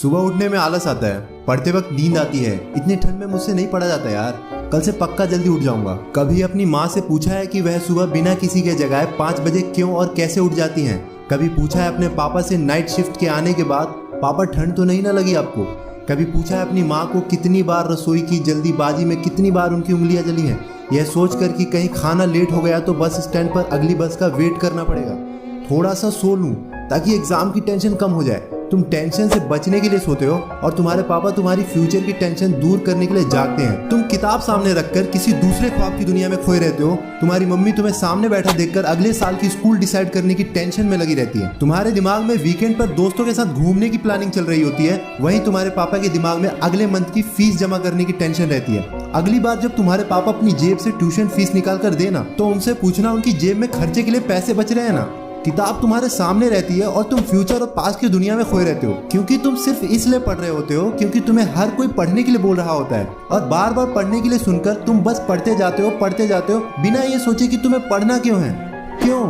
सुबह उठने में आलस आता है, पढ़ते वक्त नींद आती है। इतनी ठंड में मुझसे नहीं पढ़ा जाता यार। कल से पक्का जल्दी उठ जाऊंगा। कभी अपनी माँ से पूछा है कि वह सुबह बिना किसी के जगाए 5 बजे क्यों और कैसे उठ जाती हैं। कभी पूछा है अपने पापा से नाइट शिफ्ट के आने के बाद, पापा ठंड तो नहीं ना लगी आपको। कभी पूछा है अपनी माँ को कितनी बार रसोई की जल्दीबाजी में कितनी बार उनकी उंगलियां जली हैं, यह सोच कर कि कहीं खाना लेट हो गया तो बस स्टैंड पर अगली बस का वेट करना पड़ेगा। थोड़ा सा सो लूं ताकि एग्जाम की टेंशन कम हो जाए। तुम टेंशन से बचने के लिए सोते हो और तुम्हारे पापा तुम्हारी फ्यूचर की टेंशन दूर करने के लिए जागते हैं। तुम किताब सामने रखकर किसी दूसरे ख्वाब की दुनिया में खोए रहते हो। तुम्हारी मम्मी तुम्हें सामने बैठा देखकर अगले साल की स्कूल डिसाइड करने की टेंशन में लगी रहती है। तुम्हारे दिमाग में वीकेंड पर दोस्तों के साथ घूमने की प्लानिंग चल रही होती है, वहीं तुम्हारे पापा के दिमाग में अगले मंथ की फीस जमा करने की टेंशन रहती है। अगली बार जब तुम्हारे पापा अपनी जेब से ट्यूशन फीस निकाल कर देना तो उनसे पूछना उनकी जेब में खर्चे के लिए पैसे बच रहे हैं ना। किताब तुम्हारे सामने रहती है और तुम फ्यूचर और पास्ट की दुनिया में खोए रहते हो, क्योंकि तुम सिर्फ इसलिए पढ़ रहे होते हो क्योंकि तुम्हें हर कोई पढ़ने के लिए बोल रहा होता है। और बार बार पढ़ने के लिए सुनकर तुम बस पढ़ते जाते हो बिना ये सोचे कि तुम्हें पढ़ना क्यों है। क्यों?